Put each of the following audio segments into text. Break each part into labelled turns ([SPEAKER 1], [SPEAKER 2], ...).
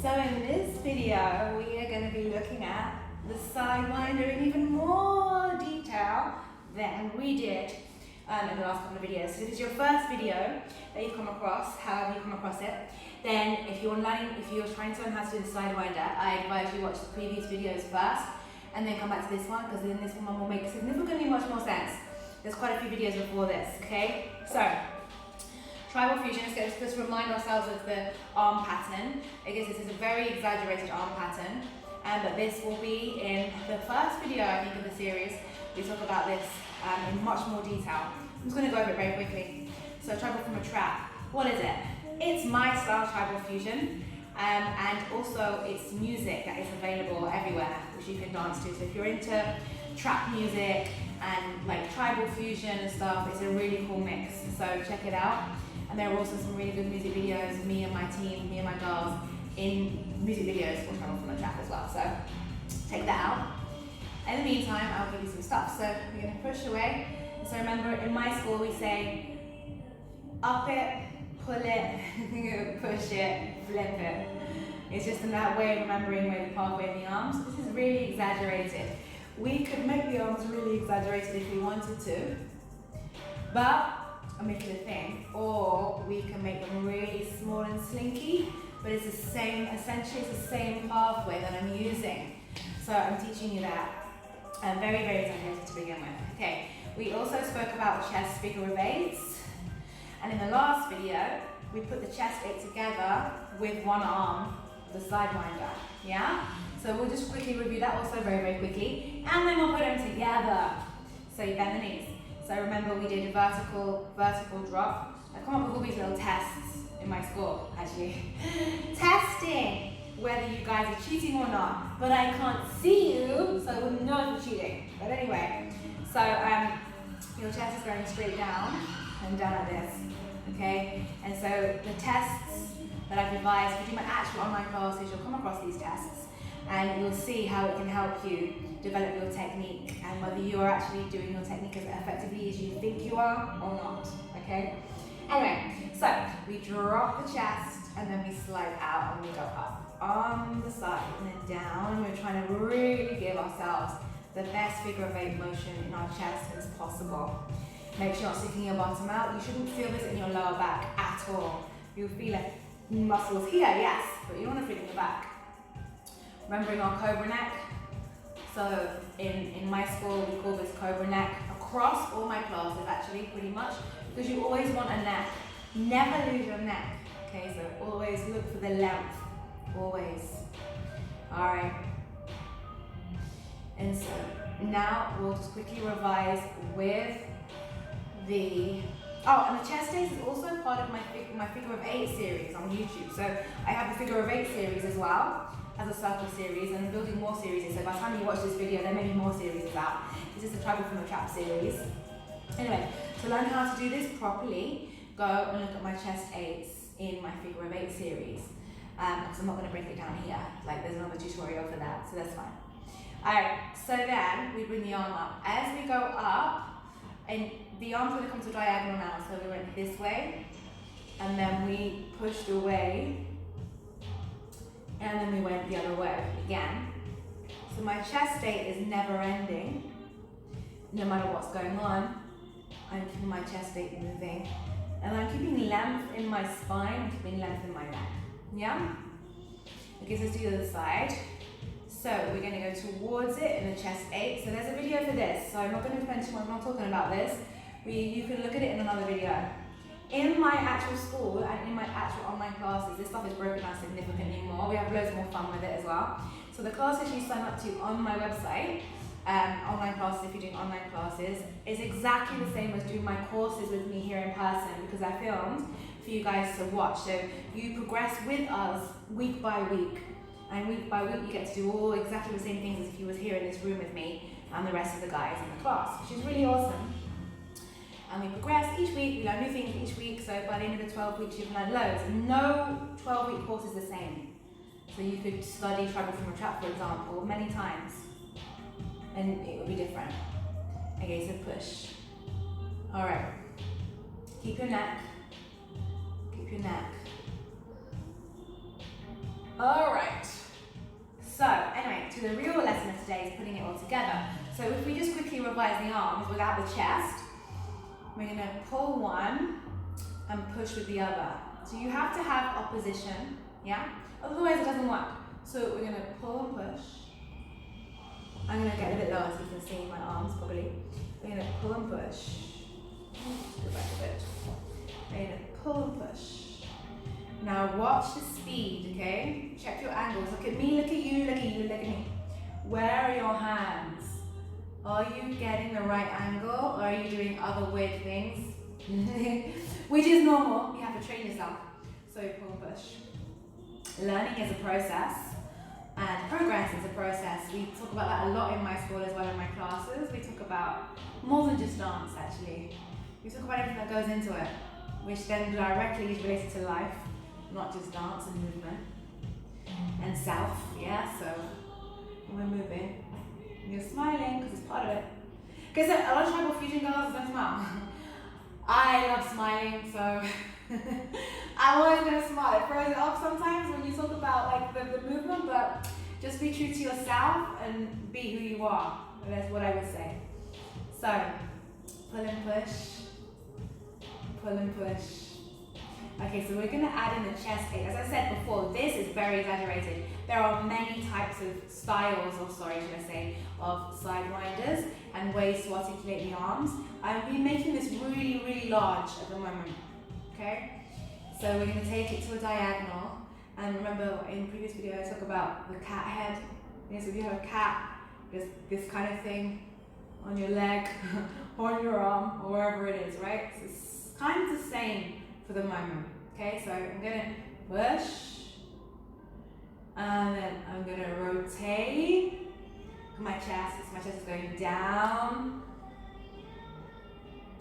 [SPEAKER 1] So in this video, we are going to be looking at the Sidewinder in even more detail than we did in the last couple of videos. So if it's your first video that you've come across, however you come across it, then if you're trying to learn how to do the Sidewinder, I advise you watch the previous videos first and then come back to this one, because then this one will make significantly much more sense. There's quite a few videos before this, okay? So, tribal fusion, let's remind ourselves of the arm pattern. I guess this is a very exaggerated arm pattern, but this will be in the first video, I think, of the series. We talk about this in much more detail. I'm just going to go over it very quickly. So, tribal from a trap. What is it? It's my style tribal fusion, and also it's music that is available everywhere, which you can dance to. So if you're into trap music and like tribal fusion and stuff, it's a really cool mix. So check it out. And there are also some really good music videos of me and my team, me and my girls, in music videos for Tribal from a Trap as well. So check that out. In the meantime, I'll give you some stuff. So we're going to push away. So remember, in my school we say up it, pull it, push it, flip it. It's just in that way of remembering where the pathway of the arms. This is really exaggerated. We could make the arms really exaggerated if we wanted to, but I'll make it a thing. Or we can make them really small and slinky, but it's the same, essentially it's the same pathway that I'm using. So I'm teaching you that. Very, very exaggerated to begin with. Okay, we also spoke about chest figure of eights. And in the last video, we put the chest eight together with one arm, the Sidewinder, yeah? So we'll just quickly review that also very, very quickly. And then we'll put them together. So you bend the knees. So remember we did a vertical drop. I come up with all these little tests in my school, actually. Testing whether you guys are cheating or not. But I can't see you, so I wouldn't know if you're cheating. But anyway, so your chest is going straight down and down like this. Okay, and so the tests that I've devised, if you do my actual online classes, you'll come across these tests and you'll see how it can help you develop your technique and whether you are actually doing your technique as effectively as you think you are or not, okay? Anyway, so we drop the chest and then we slide out and we go up on the side and then down. We're trying to really give ourselves the best figure of eight motion in our chest as possible. Make sure you're not sticking your bottom out. You shouldn't feel this in your lower back at all. You'll feel it muscles here, yes, but you don't want to feel it in your back. Remembering our cobra neck. So in my school, we call this cobra neck across all my classes, actually, pretty much, because you always want a neck. Never lose your neck. Okay, so always look for the length. Always. All right. And so now we'll just quickly revise with and the chest days is also part of my figure of eight series on YouTube. So I have a figure of eight series as well as a circle series, and I'm building more series. So by the time you watch this video, there may be more series out. This is the Tribal from a Trap series. Anyway, to learn how to do this properly, go and look at my chest eights in my figure of eight series. Because I'm not going to break it down here. Like there's another tutorial for that, so that's fine. Alright, so then we bring the arm up. As we go up, and the arm's going to come to diagonal now, so we went this way, and then we pushed away, and then we went the other way again. So my chest eight is never ending. No matter what's going on, I'm keeping my chest eight moving. And I'm keeping length in my spine, I'm keeping length in my neck. Yeah? Okay, so let's do the other side. So we're going to go towards it in the chest eight. So there's a video for this. So I'm not going to spend too much time talking about this. You can look at it in another video. In my actual school and in my actual online classes, this stuff is broken down significantly more. We have loads more fun with it as well. So the classes you sign up to on my website, online classes, if you're doing online classes, is exactly the same as doing my courses with me here in person, because I filmed for you guys to watch. So you progress with us week by week. And week by week, you get to do all exactly the same things as if you was here in this room with me and the rest of the guys in the class, which is really awesome. And we progress each week, we learn new things each week, so by the end of the 12 weeks, you've learned loads. No 12-week course is the same. So you could study Tribal from a Trap, for example, many times, and it would be different. Okay, so push. All right, keep your neck. All right. So anyway, to the real lesson of today is putting it all together. So if we just quickly revise the arms without the chest, we're going to pull one and push with the other. So you have to have opposition, yeah? Otherwise it doesn't work. So we're going to pull and push. I'm going to get a bit lower so you can see my arms probably. We're going to pull and push. Go back a bit. We're going to pull and push. Now watch the speed, okay? Check your angles. Look at me, look at you, look at you, look at me. Where are your hands? Are you getting the right angle or are you doing other weird things? Which is normal, you have to train yourself. So pull and push. Learning is a process and progress is a process. We talk about that a lot in my school as well in my classes. We talk about more than just dance actually. We talk about everything that goes into it, which then directly is related to life, not just dance and movement and self, yeah? So we're moving. You're smiling because it's part of it. Because a lot of tribal fusion girls don't smile. I love smiling, so I'm always gonna smile. It throws it off sometimes when you talk about like the movement, but just be true to yourself and be who you are. That's what I would say. So pull and push, pull and push. Okay, so we're going to add in the chest ache. As I said before, this is very exaggerated. There are many types of styles, or sorry, should I say, of sidewinders and ways to articulate the arms. I've been making this really, really large at the moment, okay? So we're going to take it to a diagonal. And remember, in the previous video, I talked about the cat head. Yes, if you have a cat, this kind of thing on your leg, or on your arm, or wherever it is, right? So it's kind of the same for the moment. Okay, so I'm gonna push, and then I'm gonna rotate my chest is going down,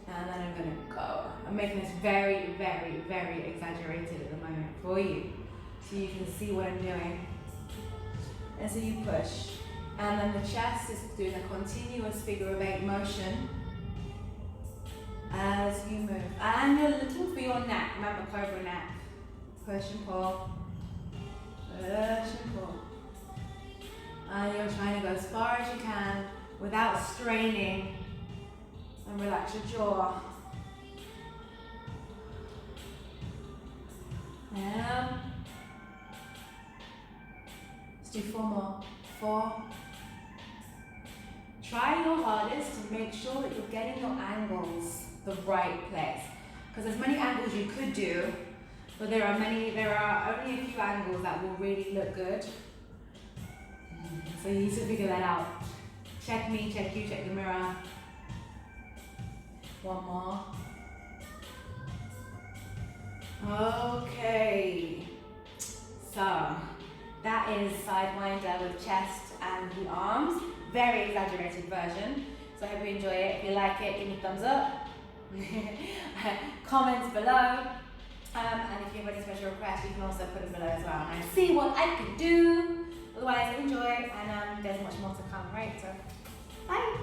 [SPEAKER 1] and then I'm gonna go. I'm making this very, very, very exaggerated at the moment for you, so you can see what I'm doing. And so you push, and then the chest is doing a continuous figure of 8 motion as you move. And you're looking for your neck. Remember, cobra neck. Push and pull. Push and pull. And you're trying to go as far as you can without straining. And relax your jaw. And let's do 4 more. 4. Try your hardest to make sure that you're getting your angles the right place. Because there's many angles you could do, but there are only a few angles that will really look good. So you need to figure that out. Check me, check you, check the mirror. 1 more. Okay. So that is Sidewinder with chest and the arms. Very exaggerated version. So I hope you enjoy it. If you like it, give me a thumbs up. Comments below. And if you have any special requests, you can also put them below as well. And see what I can do. Otherwise, enjoy, and there's much more to come, right? So, bye.